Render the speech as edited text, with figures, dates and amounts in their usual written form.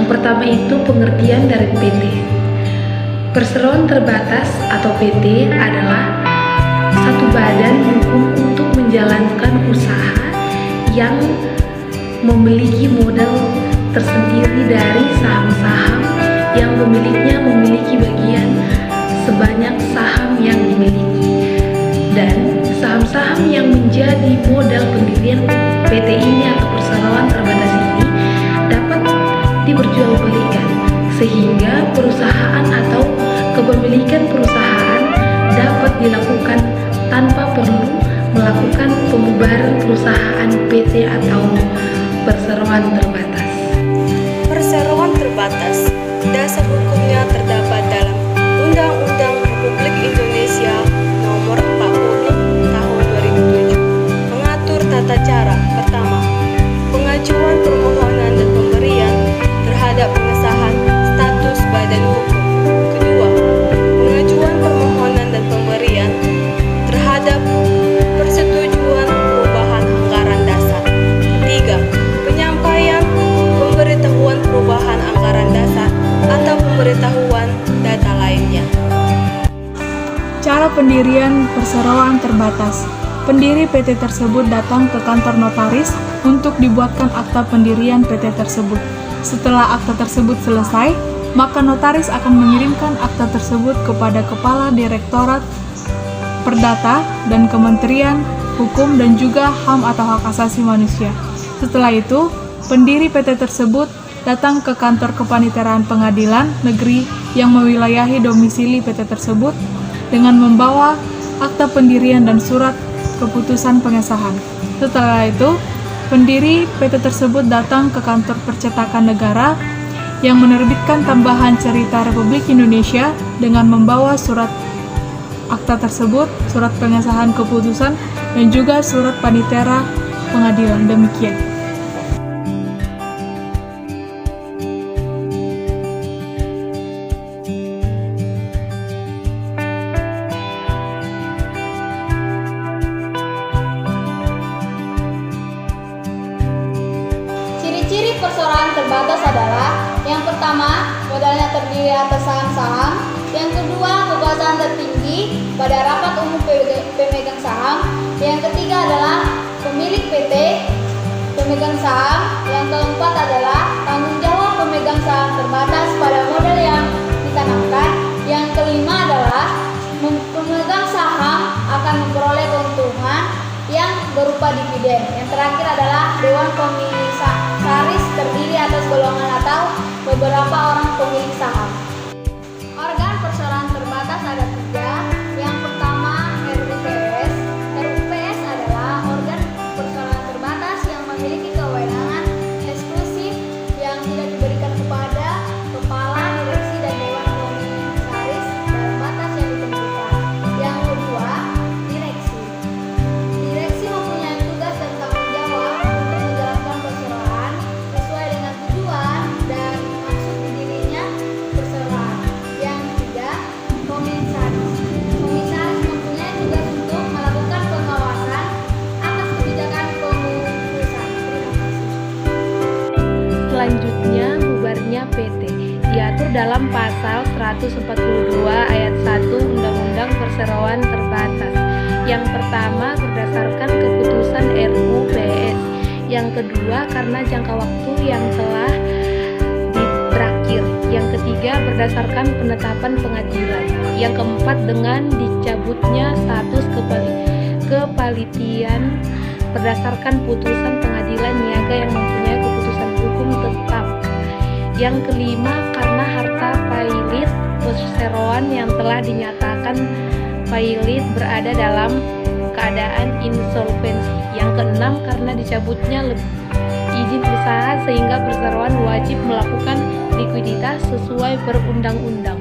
Yang pertama itu pengertian dari PT. Perseroan terbatas atau PT adalah satu badan hukum untuk menjalankan usaha yang memiliki modal tersendiri dari saham-saham yang pemiliknya memiliki bagian sebanyak saham yang dimiliki, dan saham-saham yang menjadi modal pendirian PT ini atau perseroan terbatas ini dapat diperjualbelikan sehingga perusahaan atau kepemilikan perusahaan dapat dilakukan tanpa perlu melakukan pembubaran perusahaan PT atau perseroan terbatas. Perseroan terbatas, dasar hukumnya terdapat dalam Undang-Undang Republik Indonesia Nomor 40 Tahun 2007, mengatur tata cara. Pertama, pengajuan permohonan dan pemberian terhadap pengesahan status badan hukum. Kedua, pengajuan permohonan dan pemberian terhadap persetujuan perubahan anggaran dasar. Ketiga, penyampaian pemberitahuan perubahan anggaran dasar atau pemberitahuan data lainnya. Cara pendirian perseroan terbatas. Pendiri PT tersebut datang ke kantor notaris untuk dibuatkan akta pendirian PT tersebut. Setelah akta tersebut selesai, maka notaris akan mengirimkan akta tersebut kepada Kepala Direktorat Perdata dan Kementerian Hukum dan juga HAM atau Hak Asasi Manusia. Setelah itu, pendiri PT tersebut datang ke kantor kepaniteraan pengadilan negeri yang mewilayahi domisili PT tersebut dengan membawa akta pendirian dan surat keputusan pengesahan. Setelah itu, pendiri PT tersebut datang ke kantor percetakan negara yang menerbitkan tambahan cerita Republik Indonesia dengan membawa surat akta tersebut, surat pengesahan keputusan, dan juga surat panitera pengadilan. Demikian. Ciri-ciri perseroan terbatas adalah: yang pertama, modalnya terdiri atas saham-saham; yang kedua, kekuasaan tertinggi pada rapat umum pemegang saham; yang ketiga adalah pemilik PT pemegang saham; yang keempat adalah tanggung jawab pemegang saham terbatas pada modal yang ditanamkan; yang kelima adalah pemegang saham akan memperoleh keuntungan yang berupa dividen; yang terakhir adalah Dewan Komisaris terdiri atas golongan atau beberapa orang pemilik saham. Organ perseroan terbatas ada 3. Yang pertama, RUPS. RUPS adalah organ perseroan terbatas yang memiliki kewenangan eksklusif yang tidak diberikan kepada kepala direksi dan dewan komisaris dalam batas yang ditentukan. Yang kedua, direksi. Direksi mempunyai tugas dan tanggung jawab untuk menjalankan perseroan sesuai dengan tujuan dan maksud dirinya perseroan. Yang ketiga, komisaris. Komisaris mempunyai tugas untuk melakukan pengawasan atas kebijakan kepengurusan. Terima kasih. Selanjutnya, bubarnya PT diatur dalam pasal 142 ayat 1 Undang-Undang Perseroan Terbatas. Yang pertama, berdasarkan keputusan RUPS. Yang kedua, karena jangka waktu yang telah berakhir. Yang ketiga, berdasarkan penetapan pengadilan. Yang keempat, dengan dicabutnya status kepalitian berdasarkan putusan pengadilan niaga yang mempunyai keputusan hukum tetap. Yang kelima, karena harta pailit perseroan yang telah dinyatakan pailit berada dalam keadaan insolvensi. Yang keenam, karena dicabutnya izin usaha sehingga perseroan wajib melakukan likuiditas sesuai perundang-undang.